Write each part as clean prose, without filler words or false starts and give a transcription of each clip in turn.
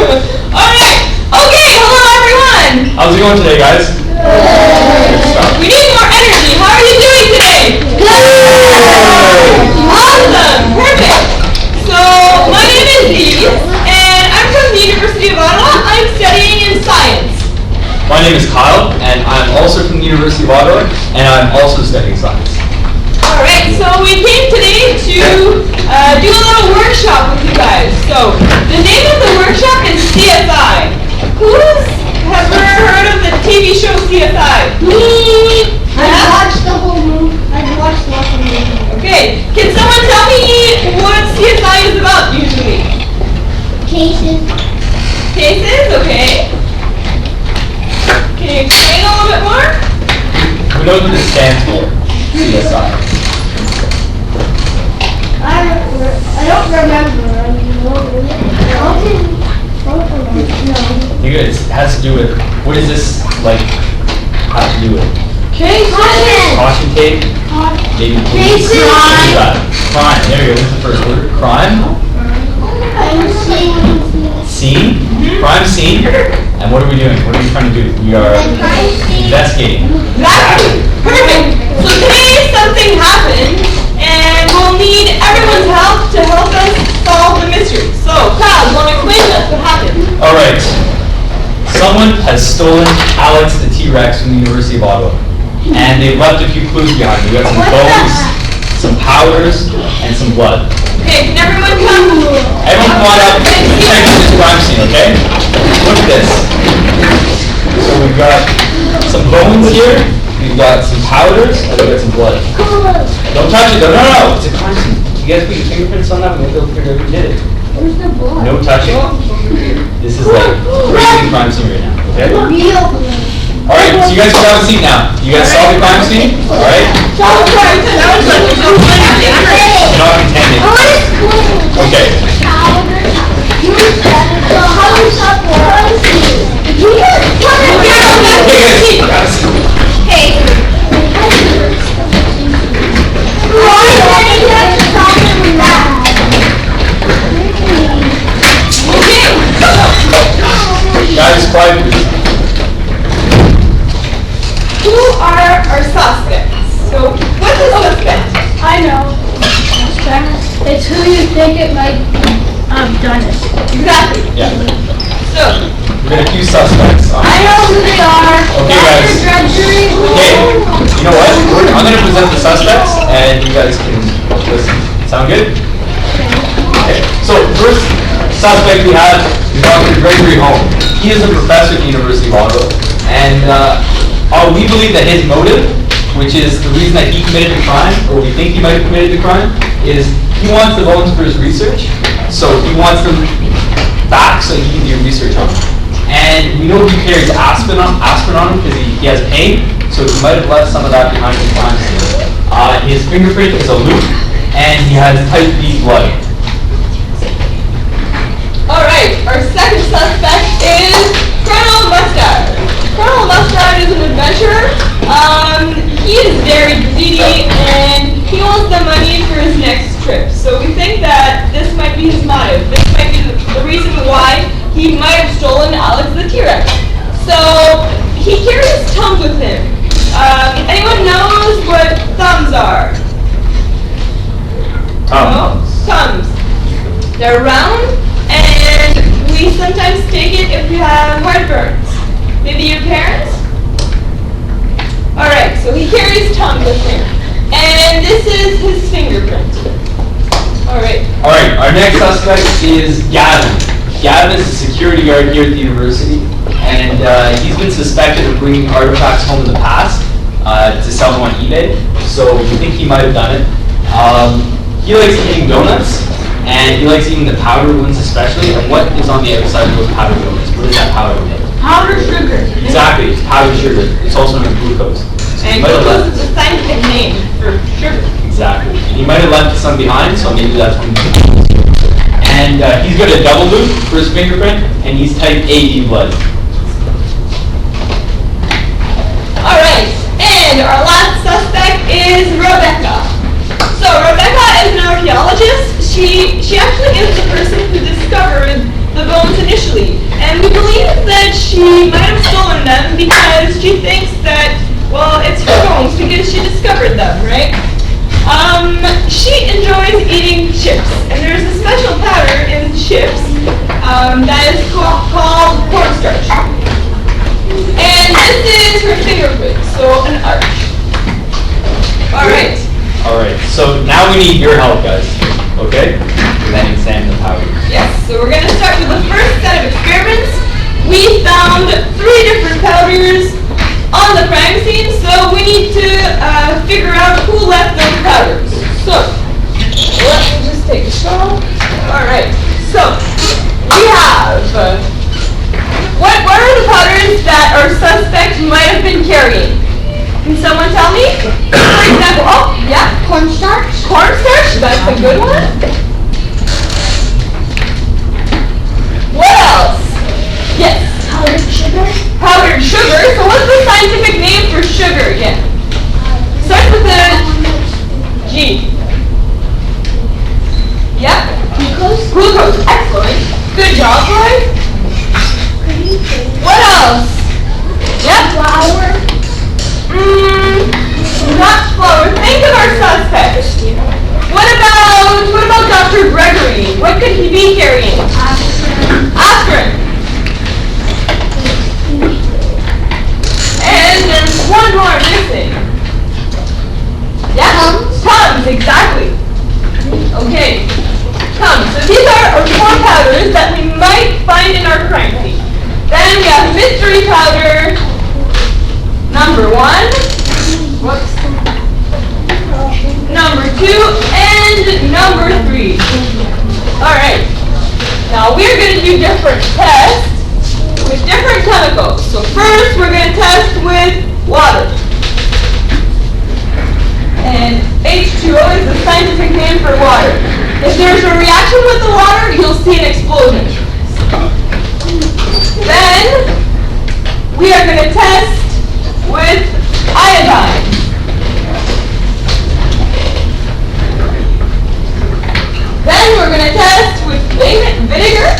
Alright, okay, hello everyone! How's it going today, guys? Good stuff. We need more energy. How are you doing today? Good! Awesome! Perfect! So, my name is Eve, and I'm from the University of Ottawa. I'm studying in science. My name is Kyle, and I'm also from the University of Ottawa, and I'm also studying science. Alright, so we came today to do a little workshop with you guys. So, the name of the workshop is CSI. Who's ever heard of the TV show CSI? Me! I watched the whole movie. I watched the whole movie. Okay, can someone tell me what CSI is about usually? Cases. Cases, okay. Can you explain a little bit more? We know what this stands for, CSI. I don't remember. You guys, it has to do with, what is this, like, have to do with? Cases. Caution tape? Maybe police? Cases. What is that? Crime, there you go, what's the first word? Crime? Scene? Crime scene? And what are we doing? What are we trying to do? We are investigating. Exactly. Perfect. So today something happened, and we'll need everyone's help to help us solve the mystery. So, Kyle, you want to explain to us what happened? Alright. Someone has stolen Alex the T-Rex from the University of Ottawa. And they've left a few clues behind. We got some bones, some powders, and some blood. Okay, can everyone come? Everyone come on up and check out this crime scene, okay? Look at this. So we've got some bones here, we've got some powders, and we've got some blood. Don't touch it, no, it's a crime scene. You guys put your fingerprints on that, we won't be able to figure out who did it. Where's the blood? No touching. This is like crazy crime scene right now, okay? Alright, so you guys can have a seat now. You guys solve the crime scene? Alright? Solve the crime scene. That was like so funny. You're not contending. Okay. Guys, quiet please. Who are our suspects? So, what's a suspect? I know. It's who you think it might have done it. Exactly. Yeah. So, We're gonna accuse suspects. I know who they are. Okay, guys. Drudgery. Okay, you know what? I'm gonna present the suspects, and you guys can listen. Sound good? Okay. So first suspect we have is Dr. Gregory Holm. He is a professor at the University of Ottawa, and we believe that his motive, which is the reason that he committed the crime, or we think he might have committed the crime, is he wants the bones for his research. So he wants them back so he can do research on them. And we know he carries aspirin on him because he has pain, so he might have left some of that behind the crime scene. His fingerprint is a loop, and he has type B blood. alright, our second suspect is Colonel Mustard. Colonel Mustard is an adventurer. He is very greedy, and he wants the money for his next trip. So we think that this might be his motive. This might be the reason why he might have stolen Alex the T-Rex. So he carries thumbs with him. Anyone knows what thumbs are? No? Thumbs. They're round, and we sometimes take it if we have heartburns. Maybe your parents? Alright, so he carries tongue with him. And this is his fingerprint. Alright. Alright, our next suspect is Gavin. Gavin is a security guard here at the university, and he's been suspected of bringing artifacts home in the past to sell them on eBay, so we think he might have done it. He likes eating donuts, and he likes eating the powdered ones especially. And what is on the outside of those powdered donuts? What is that powder made? Powdered sugar. Exactly, it's powdered sugar. It's also known as glucose. So And he might have glucose left- is a scientific name for sugar. Exactly. And he might have left some behind, so maybe that's when and he's got a double loop for his fingerprint, and he's type AB blood. Alright, and our last suspect is Rebecca. So Rebecca is an archaeologist. She actually is the person who discovered the bones initially. that she might have stolen them because she thinks that, well, it's her phones because she discovered them, right? She enjoys eating chips, and there's a special powder in chips that is called cornstarch. And this is her fingerprint, so an arch. Alright. Alright, so now we need your help, guys. Okay? Presenting Sam the powder. Yes, so we're going to start with the first set of experiments. We found 3 different powders on the crime scene, so we need to figure out who left those powders. So, let me just take a shot. Alright, so we have, what are the powders that our suspect might have been carrying? Can someone tell me? For example, oh, yeah? Cornstarch? Cornstarch, that's a good one. What else? Yes? Powdered sugar? Powdered sugar. So what's the scientific name for sugar again? Starts with a G. Yeah? Glucose? Glucose. Excellent. Good job, boys. What else? Yep. Flour? Not flour. Think of our suspect. What about Dr. Gregory? What could he be carrying? Aspirin. And there's one more missing. Yeah? Tums, exactly. Okay. Tums. So these are our 4 powders that we might find in our crime scene. Then we have mystery powder number 1. Whoops. Number 2 and number 3. Alright. Now we're going to do different tests with different chemicals. So first we're going to test with water. And H2O is the scientific name for water. If there's a reaction with the water, you'll see an explosion. Then we are going to test with iodine. Then we're going to test with vinegar.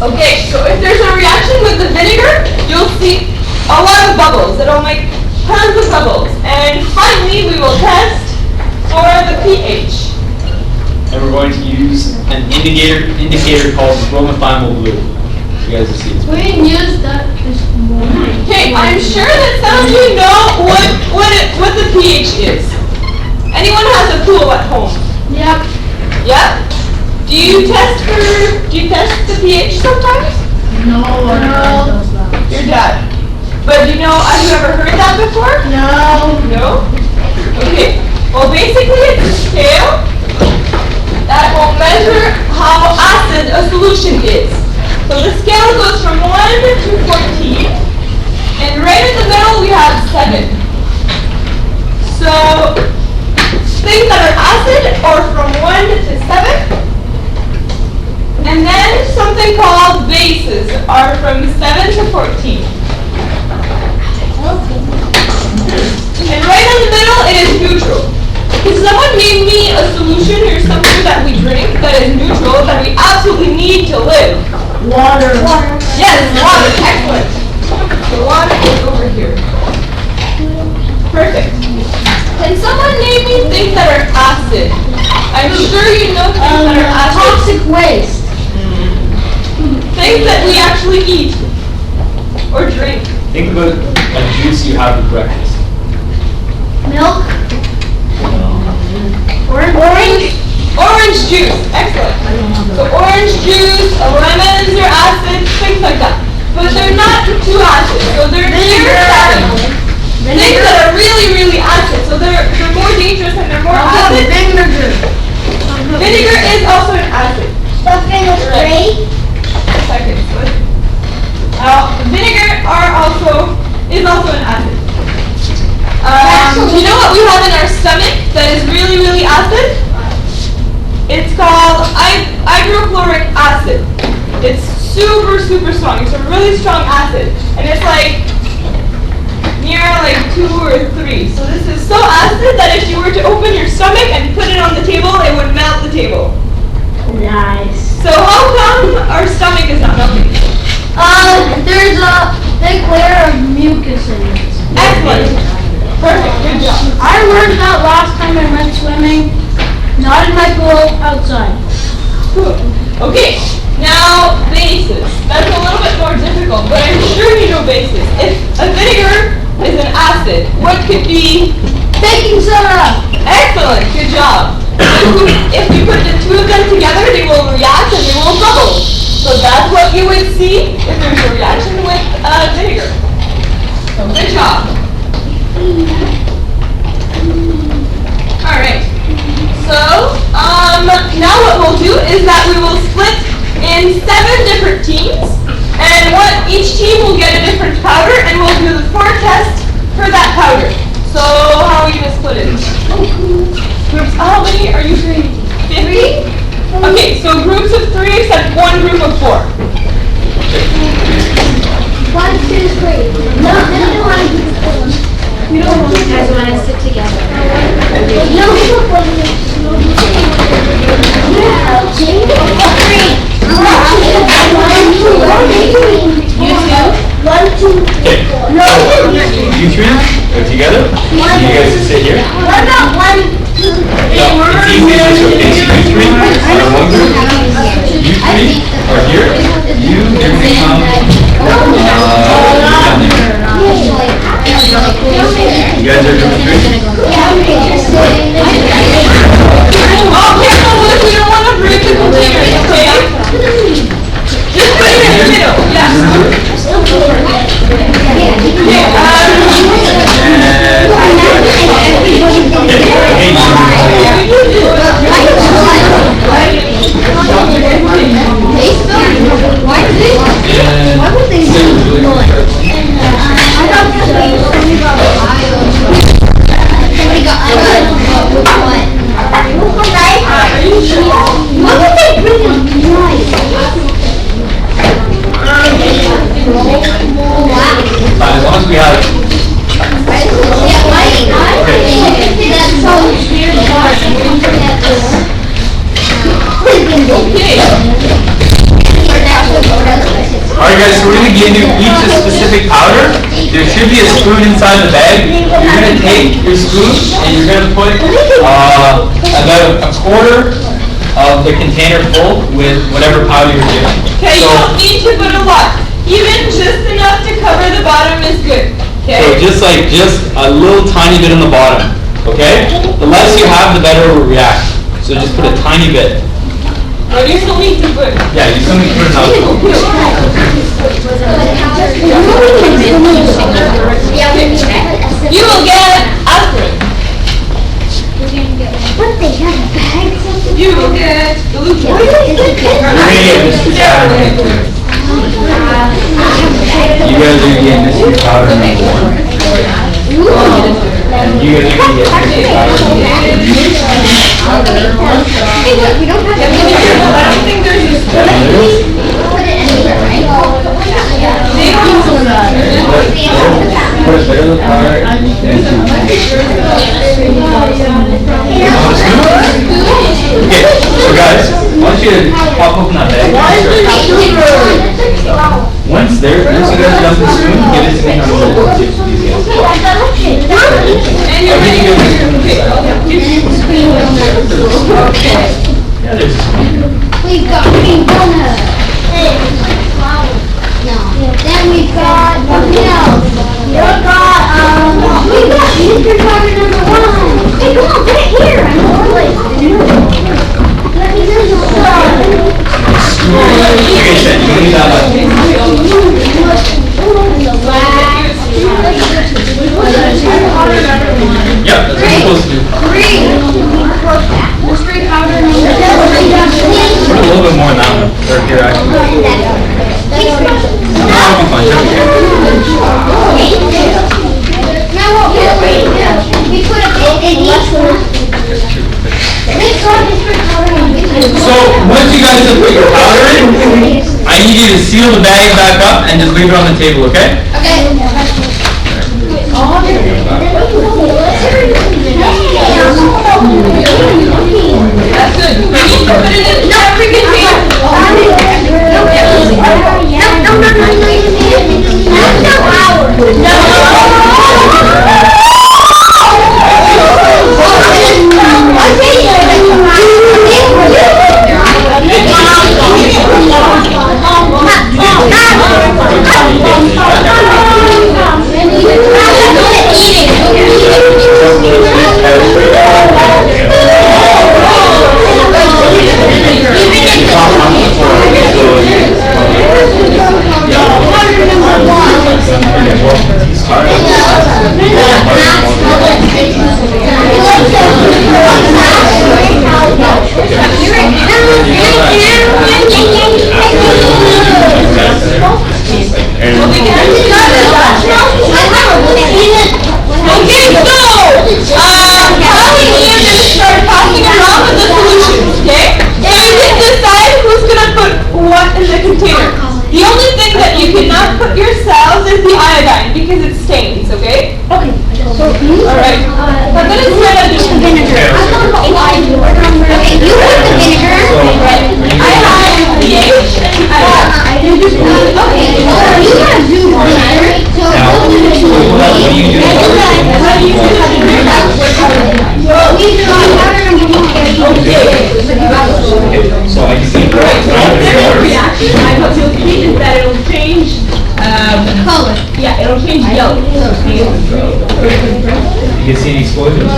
Okay, so if there's a reaction with the vinegar, you'll see a lot of bubbles. It'll make tons of bubbles. And finally, we will test for the pH. And we're going to use an indicator called bromothymol blue. You guys will see it. We didn't use that this morning. Okay, I'm sure that some of you know what the pH is. Anyone has a pool at home? Yep. Yeah? Do you test the pH sometimes? No. Your dad. But have you ever heard that before? No. No? Okay. Well, basically it's a scale that will measure how acid a solution is. So the scale goes from 1 to 14, and right in the middle we have 7. So things that are acid are from 1 to 7, and then something called bases are from 7 to 14. And right in the middle it is neutral. Can someone name me a solution or something that we drink that is neutral that we absolutely need to live? Water. Yes, water. Excellent. The water is over here. Perfect. Can someone name me things that are acid? I'm sure you know things that are acid. Toxic waste. Things that we actually eat or drink. Think about a juice you have for breakfast. Milk. Orange juice. Excellent. So orange juice, lemons are acid, things like that. But they're not too acid. So they're near 7. Things that are really, really acid. So they're more dangerous and they're more acid. Vinegar. Vinegar is also an acid. Stuffing with grape. Second. Vinegar is also an acid. Do you know what we have in our stomach that is really, really acid? It's called hydrochloric acid. It's super, super strong. It's a really strong acid. And it's like near like 2 or 3. So this is so acid that if you were to open your stomach and put it on the table, it would melt the table. Nice. So how come our stomach is not melting? There's a thick layer of mucus in it. Excellent. Perfect. Good job. I learned that last time I went swimming. Not in my pool, outside. Okay. Now bases. That's a little bit more difficult, but I'm sure you know bases. If a vinegar is an acid, what could be? Baking soda! Excellent. Good job. If you put the two of them together, they will react and they will bubble. So that's what you would see if there's a reaction with vinegar. So good job. Alright. So, now what we'll do is that we will split in 7 different teams. And each team will get a different powder and we'll do the 4 test for that powder. So, how are we going to split it? Groups, how many are you doing? 50? Okay, so groups of 3 except one group of 4. 1, 2, 3. No, you don't want You guys want to sit together? No. You three are together? You guys can sit here. What about 1, 2, 3? No, it's easy. So you three are in one group. You three are here. You're going to come down there. You guys are group 3? Oh, careful, Luke, we don't want to break the containers, okay? Just put it in the middle, yes. As long as we have Alright guys, so we're going to give you each a specific powder. There should be a spoon inside the bag. You're going to take your spoon and you're going to put about a quarter of the container full with whatever powder you're given. Okay, you don't need to put a lot. Even just enough to cover the bottom is good. So Okay? just a little tiny bit on the bottom. Okay? The less you have, the better it will react. So just put a tiny bit. But you still need to put. Yeah, you still need to put it out. You will get aspirin. What, they have bags? You will get the loop. You're gonna get mystery powder number 2. You guys are gonna get mystery powder number 1. And you guys are gonna get mystery powder number 2. Hey, look, we don't have I don't think there's a Put it anywhere, right? They don't. Put a bit of the powder Okay, so guys, I want you to pop open that bag. Once you guys dump the spoon, give it to me and I'm going to give it to these guys. And you're ready to Okay. Yeah, there's a spoon. We've got green donut. No. Then we've got something else. We've got mystery powder number 1. Hey, come on, put it here. I'm Let me do this. Okay, Shen, you can leave that up. Yep, that's what you're supposed to do. Mystery powder number 2. Put a little bit more in that one. Or here, actually. That'll be fine. That'll be good. Now what we put a bit in each one. So, once you guys have put your powder in, I need you to seal the bag back up and just leave it on the table, okay? Okay. That's good. We need to put it in every Okay, so, Holly and Ian just start passing around with the solutions, okay? So you can decide who's gonna put what in the container. The only thing that you cannot put yourselves is the iodine because it stains, okay? Okay. So Alright. I'm gonna start at the vinegar. Okay, you put the vinegar. I have pH and iodine. Okay, you gotta do vinegar. So Now, what do you do? How do you do the powder number 1. Okay, so I can see. reaction, what you'll see is that it'll change, Color. yeah, it'll change yellow. You can see the explosion? No?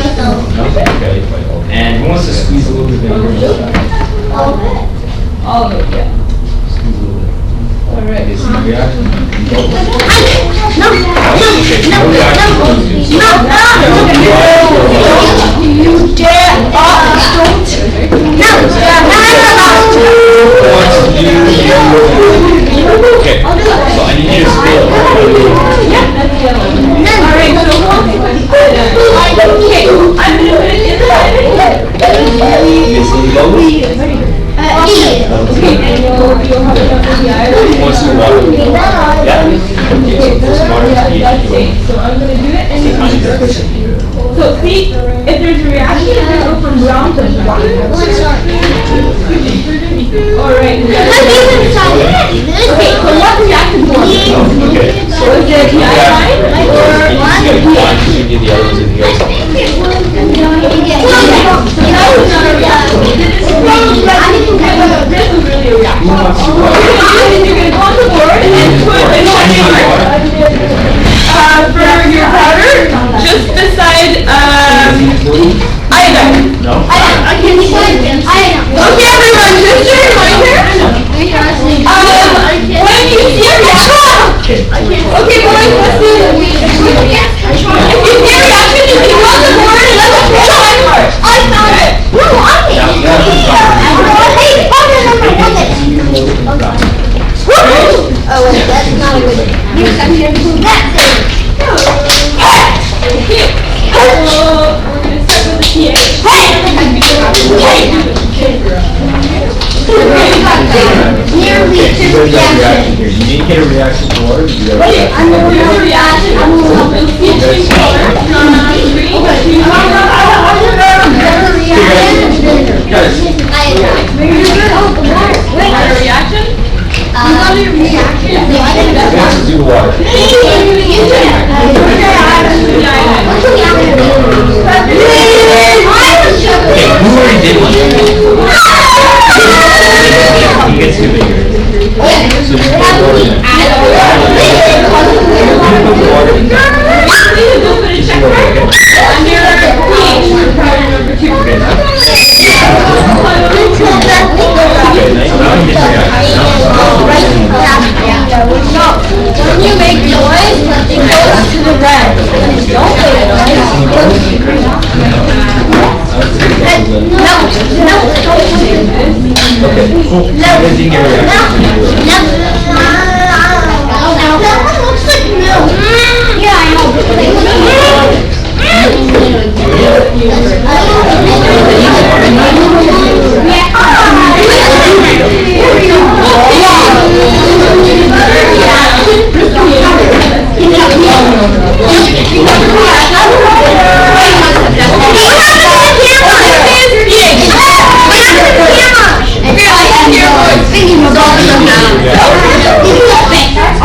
Okay. And who wants to squeeze a little bit vinegar? All of it. All of it, yeah. Squeeze a little bit. Alright. Okay, see the reaction? No, You dare don't. Okay, so I need you to spill. Yeah, that's yellow. Alright, so who wants to put okay, I'm gonna put it inside. Miss Lilo? Okay, and you'll have enough of the iron. Who wants some water? Yeah? Okay, so some water Yeah, is that's needed. it. So I'm gonna do it and you Honey can does. so see, if there's a reaction, it's gonna go from brown to black. Alright. Okay, so what reaction forms? Okay. So is it the iodine or You the get one, you get the others in here. That was not a reaction. This is really a reaction. Who wants to What water? you're gonna do is you're gonna go on the board and put a for your powder just beside iodine. No? Okay, everyone, just a reminder. When you see a reaction, okay, boys, listen. If you see a reaction, you can go on the board and let us know my part. I found it. No, I Hey, powder number 1. Oh wait, that's not a good. That's it. Okay, so we're gonna start with the pH. Nearly Okay, two so there's a reaction reactions. here. You need to get a reaction to water. You gotta Okay, I'm gonna here's the reaction. You'll see it change color from green to Guys, water reaction. who wants to do the water? Okay, who already did one? He gets two fingers. So just put water in. You put the water in. Just put a check mark under pH for powder number 2. Okay, now. Okay, now you get the reaction. When you make noise, it goes to the red. When you don't make noise, it goes to the green. Okay, cool. You guys didn't get a reaction. That one looks like milk. Yeah, I know.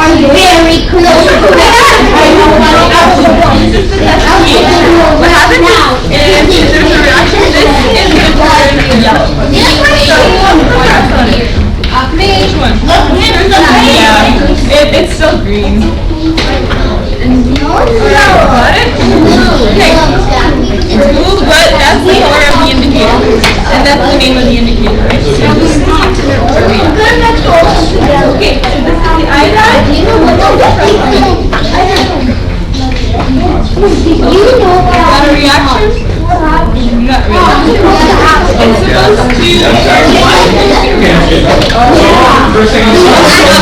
Are very close. What happened is if there's a reaction, this is going to turn yellow. Which one? Yeah, it's still green. Got it? Okay. It's blue, but that's the color of the indicator. And that's the name of the indicator, right? Okay, so this is the iodine. Got a reaction? You got reaction. First thing you like that.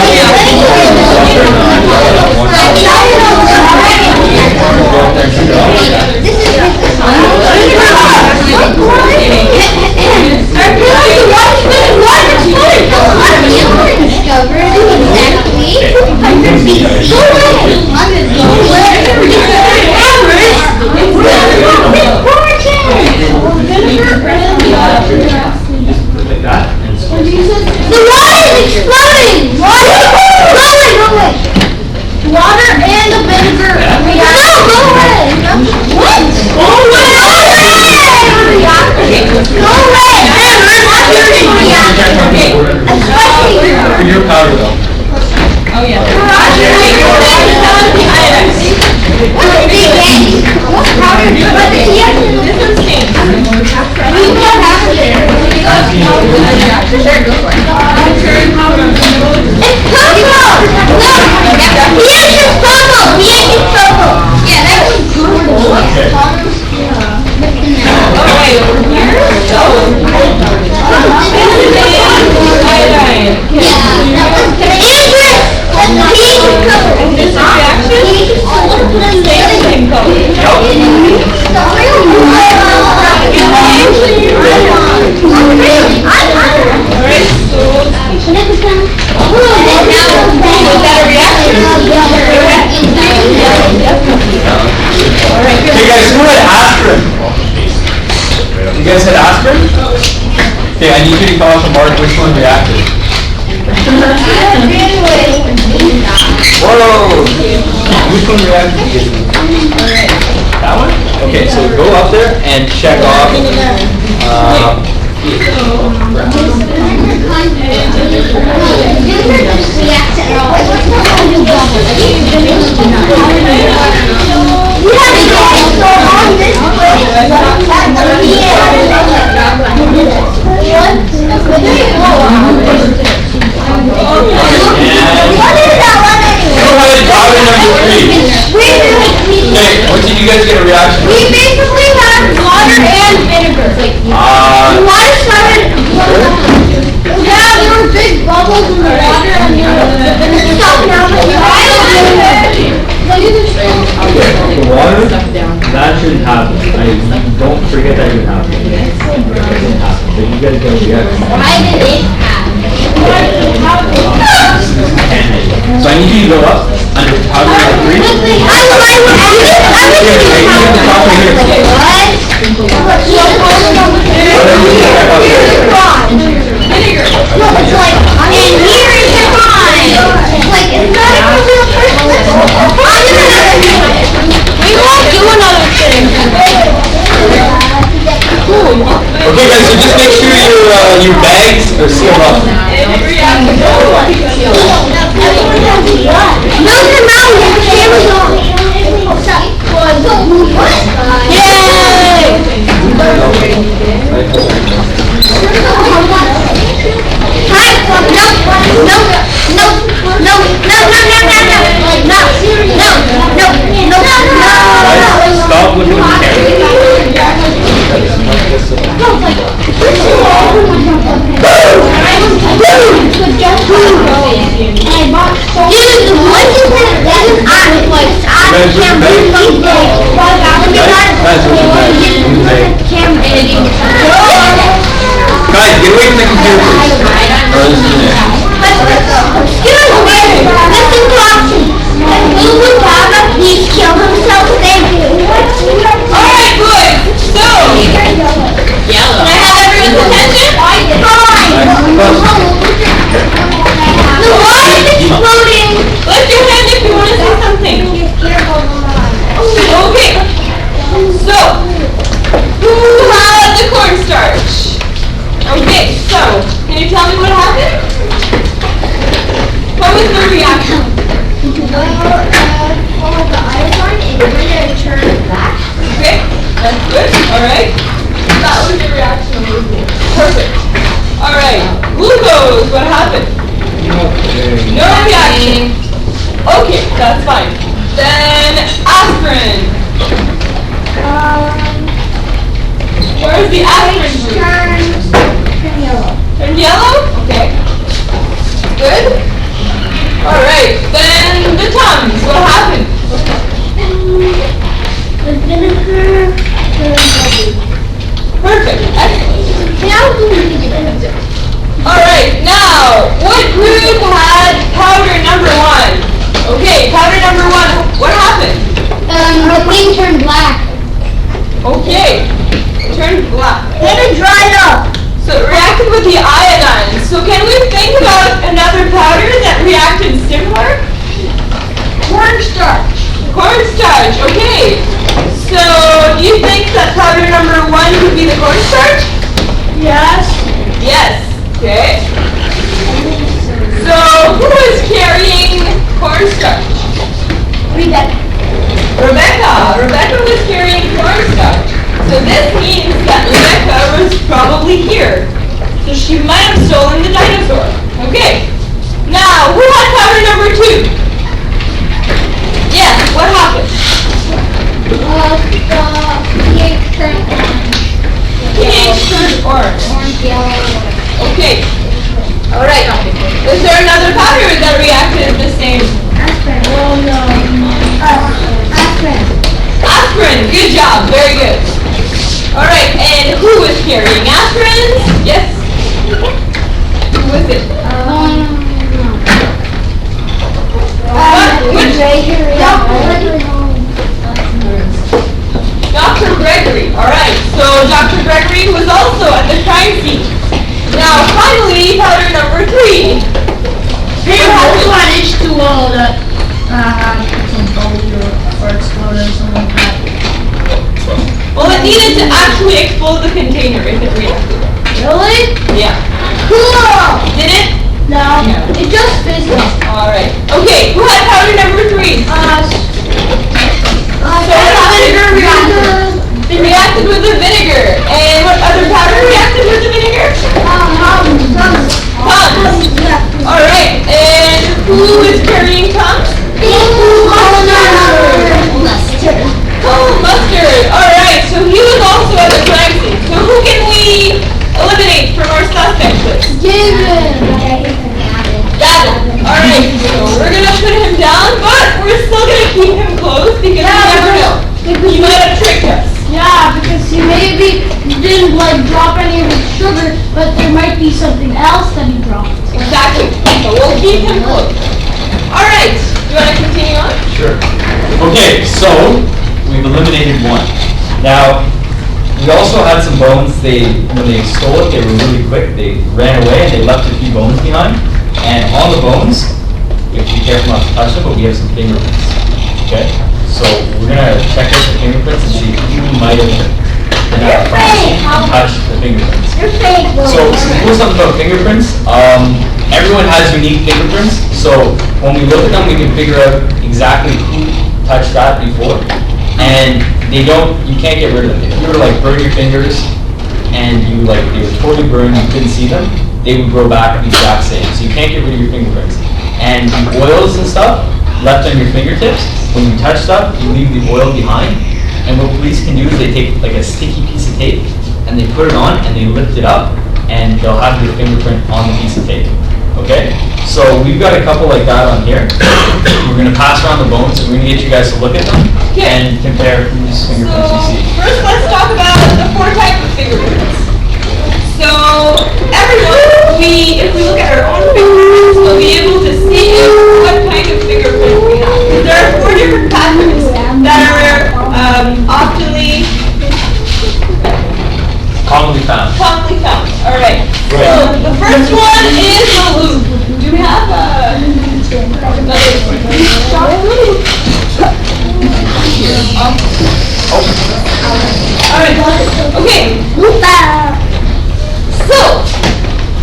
The water is exploding! Water and the vinegar react. No, go away! What? Go away! Go away! For your powder though. Oh, yeah. What powder? But the This one's pink. Sure, go for it. It's purple! Yeah, that was purple. Oh, wait, over here? Iodine. This is reaction? Same color. Alright, so Okay guys, who had aspirin? You guys had aspirin? Okay, I need you to come up and mark which one reacted. Whoa! Which one reacted? That one? Okay, so go up there and check off. Okay, what did you guys get a reaction? We basically had water and vinegar. Water started. Yeah, there were big bubbles in the water and the stuff now. The water, that shouldn't happen. Don't forget that it happened. It didn't happen, but you guys got a reaction. Why did it happen? So I need you to go up under powder number 3. Okay guys, so just make sure your bags are sealed up. Stop looking at the Guys, get away from the computer, please. Or this is it. Excuse me, Mr. Clarkson. Lulu Baba, please kill himself. Thank you. Alright, good. So, can I have everyone's attention? The water is exploding. Lift your hand if you want to say something. Okay. So, who had the cornstarch? Okay, so, can you tell me what happened? What was the reaction? The iodine is going to turn black. Okay, that's good. Alright. That was the reaction. Perfect. Alright, glucose, what happened? No reaction. Okay, that's fine. Then, aspirin. Where's the aspirin group? The thing turned black. Okay. It turned black. Then it dried up. So it reacted with the iodine. So can we think about another powder that reacted similar? Cornstarch. Cornstarch, okay. So do you think that powder number 1 could be the cornstarch? Yes. Yes. Okay. So who is carrying cornstarch? Rebecca. Rebecca was carrying cornstarch. So this means that Rebecca was probably here. So she might have stolen the dinosaur. Okay. Now, who had powder number 2? Yes, what happened? pH turned orange. pH turned orange. Orange, yellow. Okay. Alright. Is there another powder that reacted the same? Aspirin. Oh no. Aspirin. Aspirin. Good job. Very good. Alright, and who was carrying aspirin? Yes? Who was it? Dr. Gregory. Alright, so Dr. Gregory was also at the crime scene. Now, finally, powder number 3. They also had H2O that had some bubble or exploded or something like that. Well, it needed to actually explode the container if it reacted. Really? Yeah. Cool! Did it? No, it just fizzed up. Alright. Okay, who had powder number 3? Vinegar reacted. It reacted with the vinegar. And what other powder reacted with the vinegar? Tums. Alright, and who is carrying Tums? Oh, mustard. Alright, so he was also at the crime scene. So who can we eliminate from our suspect list? Gavin. Alright, so we're gonna put him down, but we're still gonna keep him close because we never know. He might have tricked us. Yeah, because he maybe didn't drop any of his sugar, but there might be something else that he dropped. Exactly. So we'll keep him close. Alright, you wanna continue on? Sure. Okay, so we've eliminated 1. Now, we also had some bones. When they stole it, they were really quick. They ran away and they left a few bones behind. And on the bones, you have to be careful not to touch them, but we have some fingerprints. Okay? So we're gonna check out the fingerprints and see who might have been at the crime scene and touched the fingerprints. You're fake. So some cool stuff about fingerprints. Everyone has unique fingerprints. So when we look at them, we can figure out exactly who touched that before. And you can't get rid of them. If you were to burn your fingers and they were totally burned, you couldn't see them, they would grow back the exact same. So you can't get rid of your fingerprints. And the oils and stuff left on your fingertips, when you touch stuff, you leave the oil behind. And what police can do is they take a sticky piece of tape and they put it on and they lift it up and they'll have your fingerprint on the piece of tape. Okay? So we've got a couple like that on here. We're going to pass around the bones and we're going to get you guys to look at them and compare whose fingerprints you see. First, let's talk about the 4 types of fingerprints. So everyone, if we look at our own fingerprints, we'll be able to see what kind of fingerprint we have. There are 4 different patterns that are commonly found. Alright. So the first one is the loop. Do we have another loop? Alright. Okay. So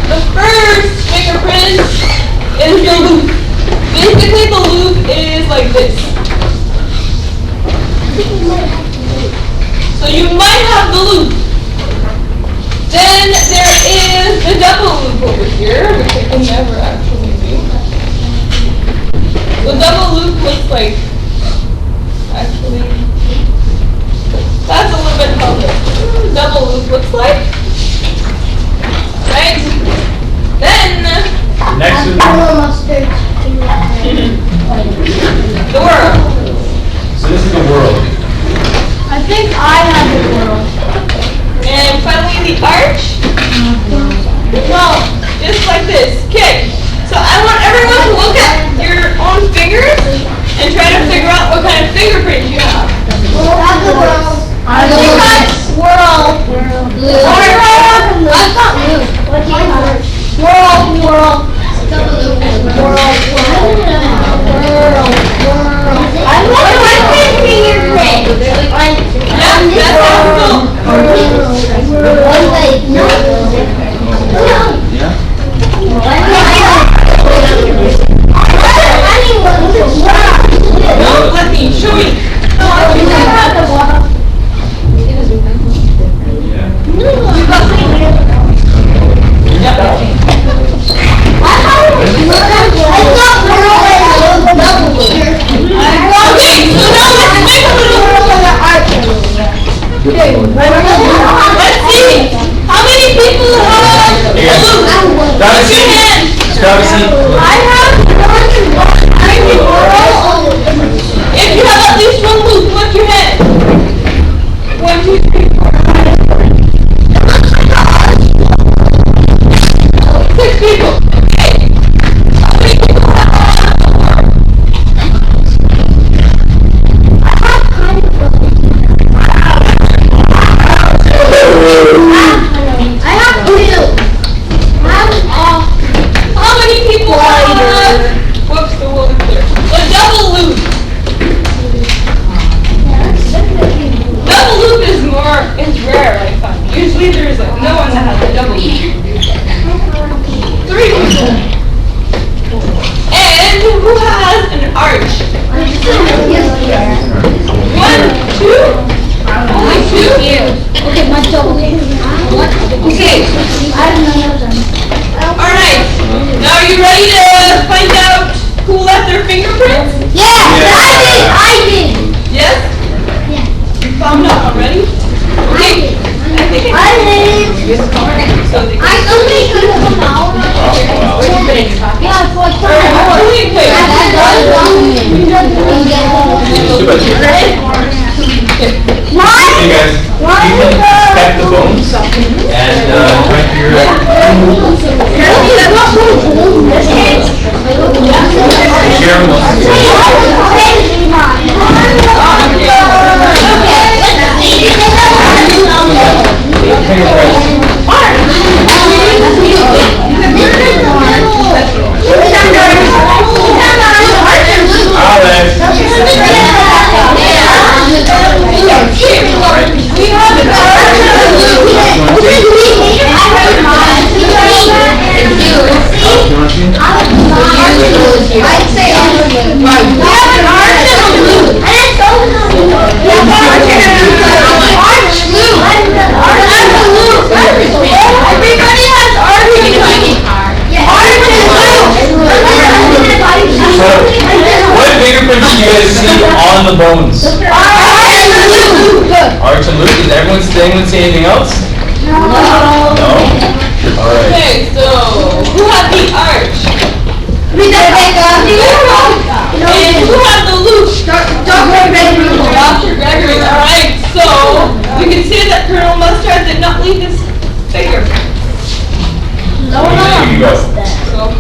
the first fingerprint is the loop. Basically the loop is like this. So you might have the loop. Then there is the double loop over here, which I can never actually do. The double loop looks like, actually, that's a little bit how the double loop looks like. Right? Then, Next is the world. So this is the world. I think I have the world. And finally the arch. Well, just like this. Okay. So I want everyone to look at your own fingers and try to figure out what kind of fingerprint you have. So they I can. only could come out. wow. Yeah, for like Super cheap. Why? Hey guys, you can stack the bones and try to figure out. Share them I'd say What fingerprints do you guys see on the bones? Arch and Luke. Does anyone see anything else? No? Alright. Okay, so who had the arch? And who had the loop? Dr. Gregory. Alright, so we can see that Colonel Mustard did not leave his fingerprint. There you go. So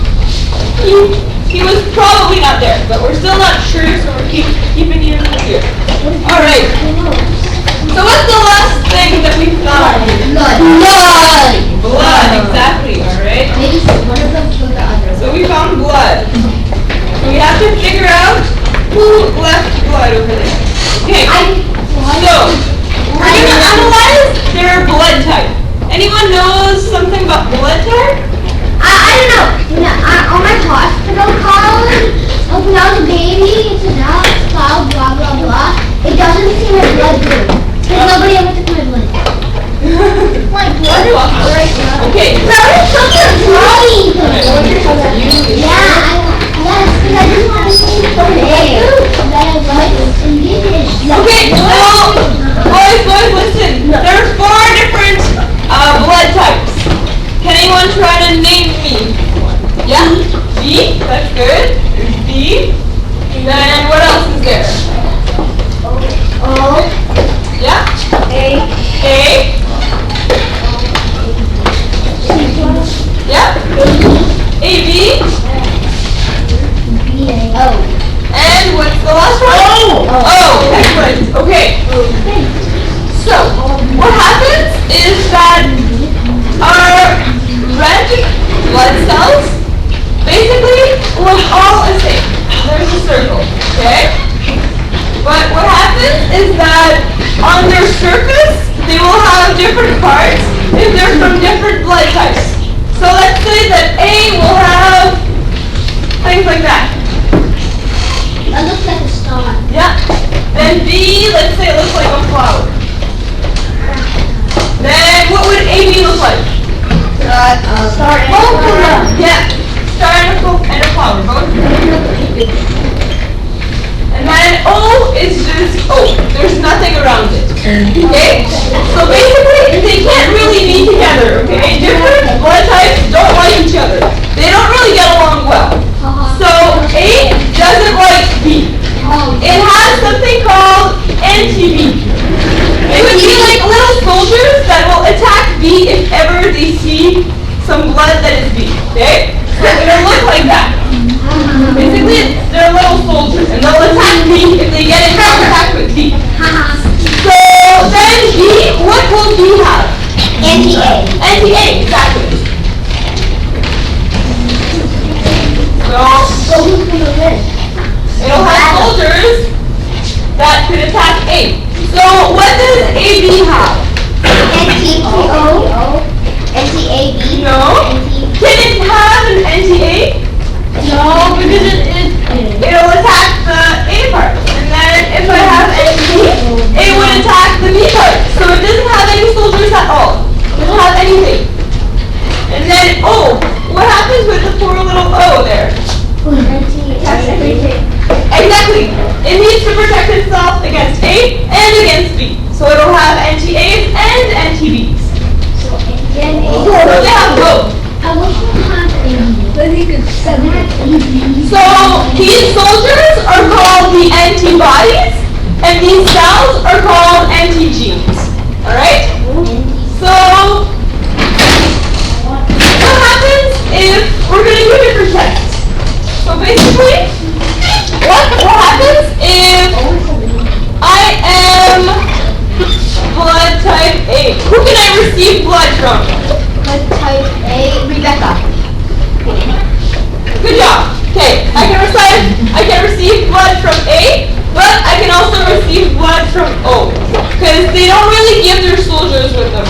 he was probably not there, but we're still not sure, so we're keeping you in the here. Alright. So what's the last thing that we found? Blood, exactly, alright? So we found blood. So we have to figure out who left blood over there. Okay, so we're gonna analyze their blood type. Anyone knows something about blood type? I don't know. On my hospital card, when I was a baby, it's an child, blah, blah, blah. It doesn't see my blood group. Because nobody ever took my blood. Like, blood is right now. Okay. So I was something wrong. Yeah, yes, because I just want to see from the group that I was in. Okay, well, boys, listen. There are 4 different blood types. Can anyone try to name me? Yeah? B? That's good. There's B. Then what else is there? O. Yeah? A. Yeah? AB. And what's the last one? Oh, excellent. Okay. So, what happens is that our red blood cells basically look all the same. There's a circle, okay? But what happens is that on their surface, they will have different parts if they're from different blood types. So let's say that A will have things like that. That looks like a star. Yeah. Then B, let's say it looks like a flower. Then what would AB look like? Star. Both of them. Yeah. Star and a flower. Both. And then O is just O. There's nothing around it. Okay? So basically, they can't really be together, okay? Different blood types don't like each other. They don't really get along well. So A doesn't like B. It has something called anti-B. They would be like little soldiers that will attack B if ever they see some blood that is B. Okay? So it'll look like that. Basically, they're little soldiers, and they'll attack B if they get in contact with B. So then B, what will B have? Anti-A. Anti-A, exactly. So who's gonna win? it'll have soldiers that could attack A. So what does AB have? Anti-O. Anti-AB. No. Can it have an anti-A? No, because it'll attack the A part. And then if I have anti-B, it would attack the B part. So it doesn't have any soldiers at all. It doesn't have anything. And then O. What happens with the poor little O there? Exactly. It needs to protect itself against A and against B. So it'll have anti-A's and anti-B's. So they have both. I wish you had So these soldiers are called the antibodies, and these cells are called antigenes. Alright? So what happens if we're going to do different tests? So basically, what happens if I am blood type A? Who can I receive blood from? Type A, Rebecca. Good job. Okay, I can receive blood from A, but I can also receive blood from O, because they don't really give their soldiers with them.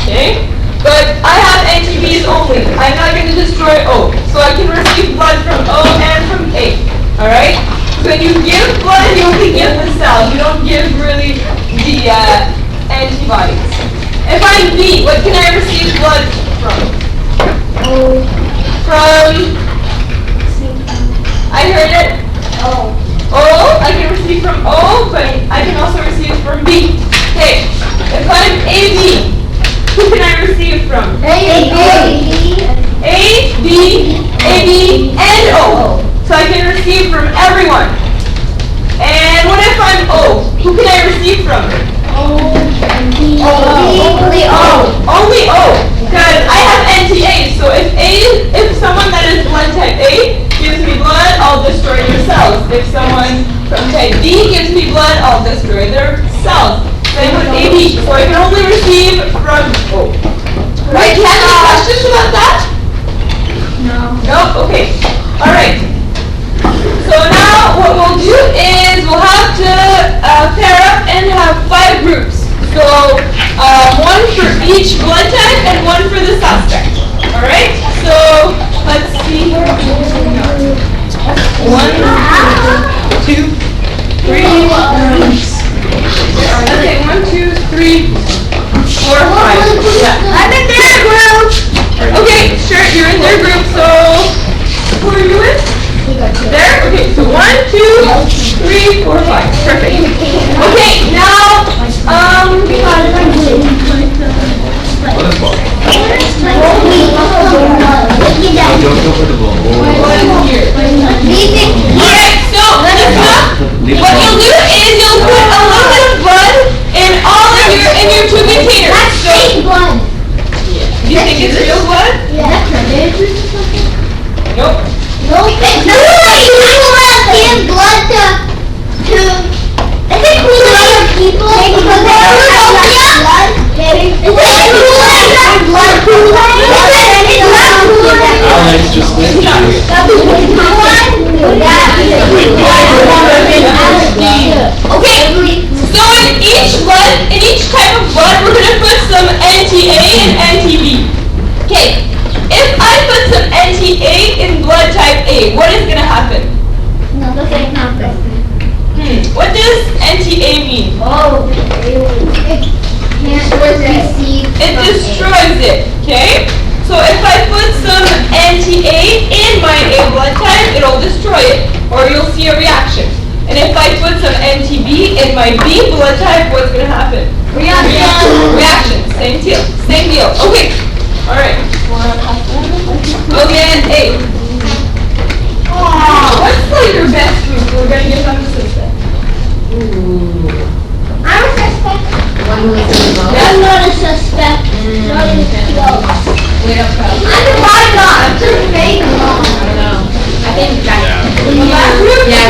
Okay, but I have NTBs only. I'm not going to destroy O, so I can receive blood from O and from A. All right. So when you give blood, you only give the cell. You don't give really the antibodies. If I'm B, what can I receive blood from? From, I heard it. O, I can receive from O, but I can also receive from B. Okay, if I'm AB, who can I receive from? A, B, and O. So I can receive from everyone. And what if I'm O? Who can I receive from? Only O. Because I have NTA, so if someone that is blood type A gives me blood, I'll destroy their cells. If someone from type B gives me blood, I'll destroy their cells. Same with AB, so I can only receive from O. Right, do you have any questions about that? No. No? Okay. Alright. So now what we'll do is we'll have to pair up and have 5 groups. So one for each blood type and one for the suspect. Alright? So let's see here. 1, 2, 3. Okay, 1, 2, 3, 4, 5. Yeah. I'm in their group. Okay, sure, you're in their group. So who are you with? There? Okay, so 1, 2, 3, 4, 5. Perfect. Okay, now, Alright, so, what you'll do is you'll put a little bit of blood in all of your 2 containers. That's fake blood. You think it's real blood? Yeah. Nope. No, it's not. You want to give blood to I think we other people because they don't have blood. Maybe. Is it blood Alex, just listen to me. Okay, so in each type of blood, we're going to put some NTA and NTB. Okay, if I put some NTA in blood type A, what is going to happen? Nothing happens. What does NTA mean? Oh, it can't receive. It destroys it, okay? So if I put some NTA in my A blood type, it'll destroy it, or you'll see a reaction. And if I put some NTB in my B blood type, what's going to happen? Reaction. Same deal. Okay. All right. Okay, and A. What's like your best group? We're going to give them a suspect. I'm a suspect. That's not a suspect. Not a suspect. I'm a bodyguard. I'm too fake. I think that's the last group? Yeah,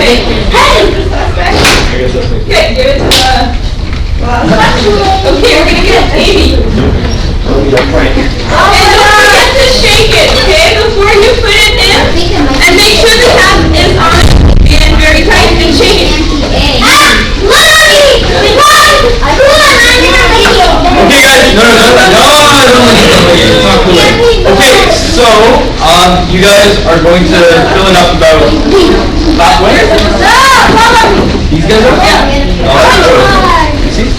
Hey! I guess that's it. Okay, give it to the okay, we're going to get a baby. And don't forget to shake it, okay, before you put it in. And make sure the cap is on and very tight and shake it. Okay guys, okay, so you guys are going to fill it up about halfway. These guys are? Yeah. Oh, you see?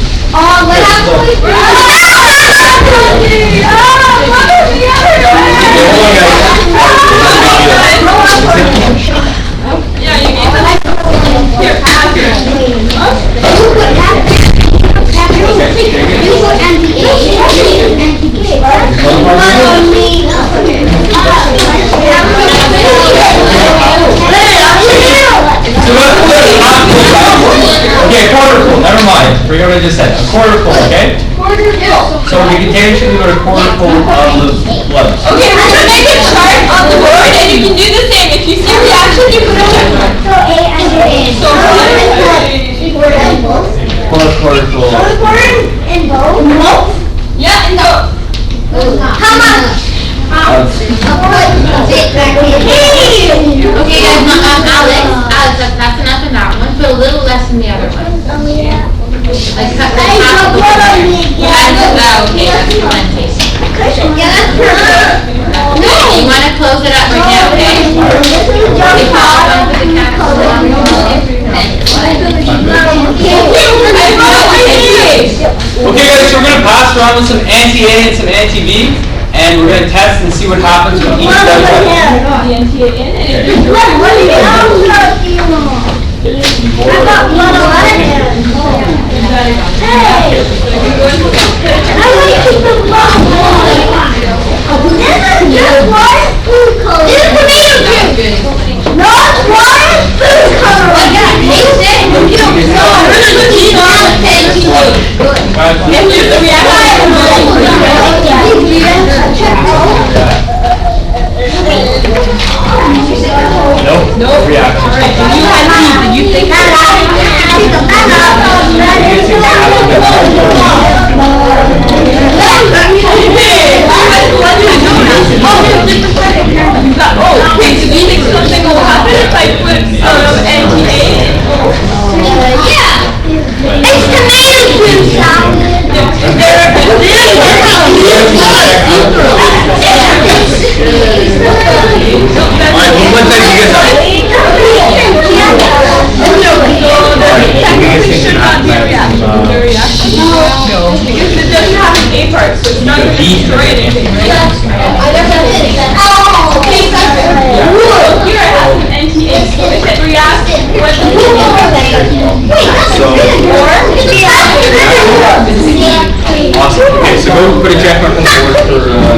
Yeah, you gave them. Here, pass it. 100%. A quarter full, okay? So we can potentially go to quarter full of the blood. Okay, we're gonna make a chart on the board, and you can do the same. If you see a reaction, you put a check mark. So A under A. So Quarter full. In both? yeah, and go. How much? Okay, guys, Alex, that's enough in that one, but a little less in the other one. Like cut the top of okay, that's plenty. Yeah, that's perfect. No! You wanna close it up right now, okay? Okay, Paul, don't put the capsule on. Okay guys, so we're going to pass around with some anti-A and some anti-B, and we're going to test and see what happens with each blood type. The NTA in, and if you're Nope. Reaction. did you think okay, so do you think something will happen if I put some NTA in? It's tomato juice. Alright, well, what type do you guys have? Technically should not be a reaction. No. Because it doesn't have an A part, so it's not going to destroy anything, right? Okay, so here I have some NTA, so if it reacts, what does it do? Awesome. Okay, so go put a check mark on the board for,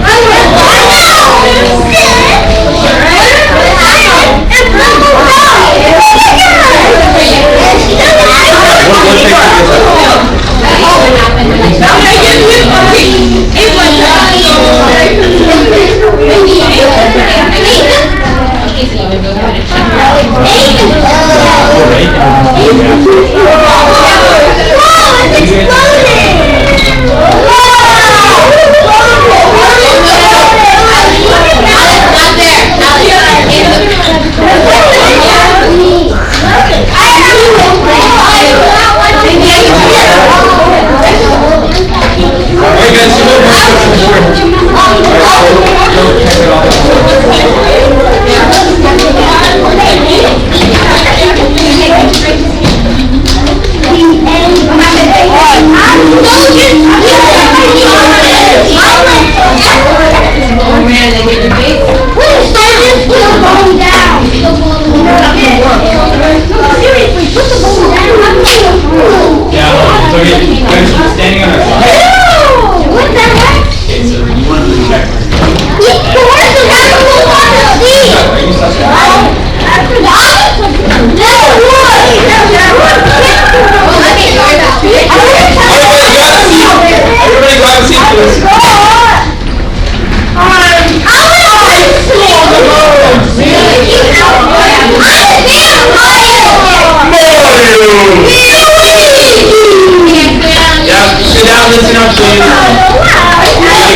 standing on our side. Okay, so you want to do check mark. Everybody grab a seat, please. Yeah, sit down, listen up, please.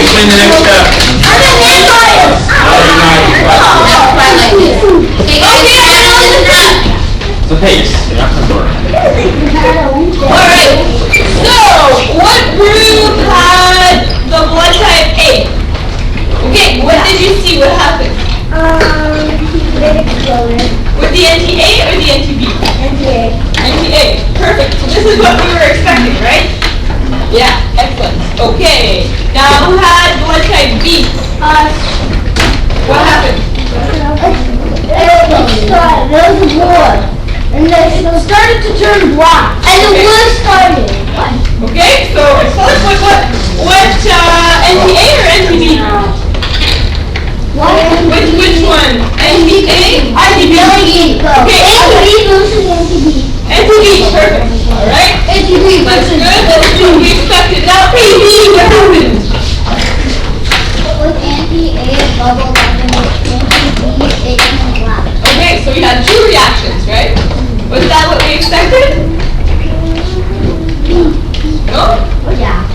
Explain the next step. It's a pace. You're not going to door. Alright, so what group had the blood type A? Okay, what did you see? What happened? With the NTA or the NTB? NTA. Perfect. So this is what we were expecting, right? Yeah, excellent. Okay. Now who had blood type B? What happened? And then it started to turn black. And the blood started. Okay, so tell us what NTA or NTB? Which one? NTA? ITB. Okay. NTB versus NTB. NTB, perfect. Alright. NTB That's versus good. Let's do Yeah.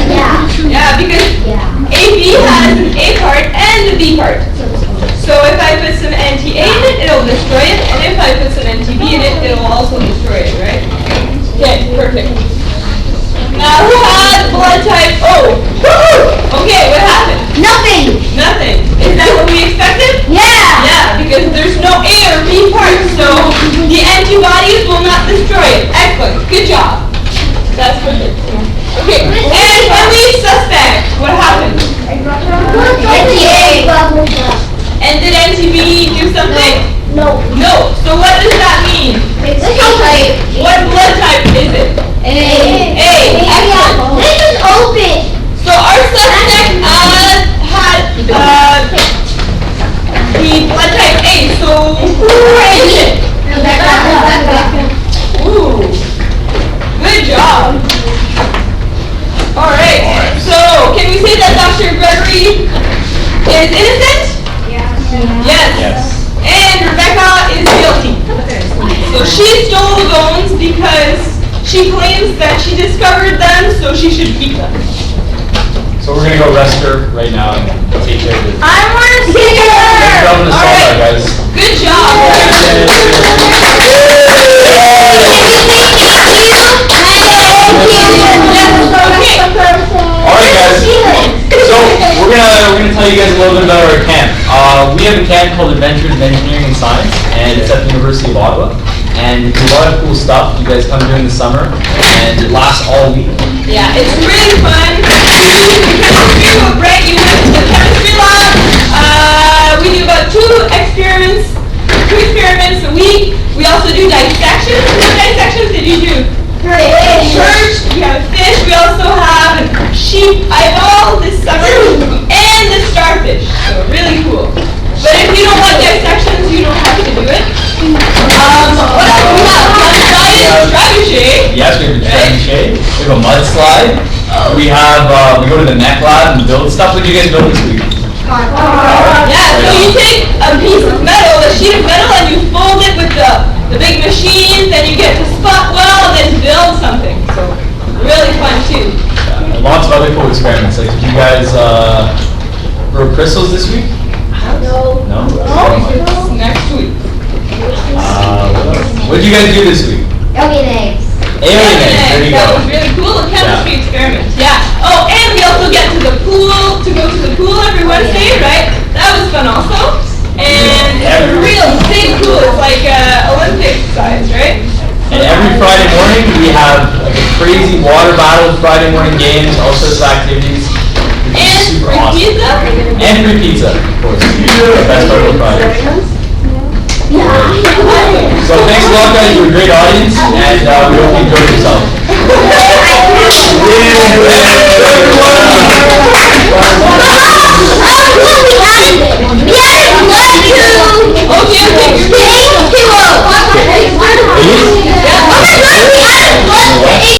Yeah. Yeah, because Yeah. AB has an A part and a B part. So if I put some NTA in it, it'll destroy it, and if I put some NTB in it, it'll also destroy it, right? Okay, perfect. Now who has blood type O? Woohoo! Okay, what happened? Nothing. Nothing. Is that what we expected? Yeah. Yeah, because there's no A or B part, so the antibodies will not destroy it. Excellent. Good job. That's perfect. Okay, and when we suspect, what happened? And did NTB do something? No. No. So what does that mean? It's type. What blood type is it? A. Excellent. This is open. So our suspect had the blood type A. So who is it? Ooh. Good job. All right. So can we say that Dr. Gregory is innocent? Yes. Yes. And Rebecca is guilty. So she stole the bones because she claims that she discovered them, so she should keep them. So we're gonna go rest her right now and take care of it. I want to see her. Let's go to the All sauna, right. guys. Good job. Okay. Alright guys, so we're gonna tell you guys a little bit about our camp. We have a camp called Adventures in Engineering and Science, and it's at the University of Ottawa. And it's a lot of cool stuff. You guys come during the summer, and it lasts all week. Yeah, it's really fun. We do a break. You went to the chemistry lab. We do about two experiments a week. We also do dissections. What dissections did you do? Church. We have fish. We also have sheep eyeball this summer, and the starfish. So really cool. But if you don't want dissections, you don't have to do it. What else do we have? We have science trebuchet. Yes, we have a trebuchet. We have a mudslide. We have we go to the mech lab and build stuff. What do you guys build this week? Yeah, so you take a piece of metal, a sheet of metal, and you fold it with the big machines, and you get to spot well and then build something. So really fun too. And lots of other cool experiments. Like, did you guys grow crystals this week? No. No. It's next week. What did you guys do this week? Alien eggs. Alien eggs. There you That go. was really cool. A chemistry experiment. Yeah. Oh, and we also get to the pool, to go to the pool every Wednesday, right? That was fun also. And it's a real big pool. It's like Olympic size, right? And every Friday morning we have like a crazy water battle, Friday morning games, all sorts of activities. Which is And super free awesome. pizza. And free pizza, of course. Best part of the Friday. So thanks a lot, guys. You're a great audience, and we hope you enjoyed yourself. Yeah,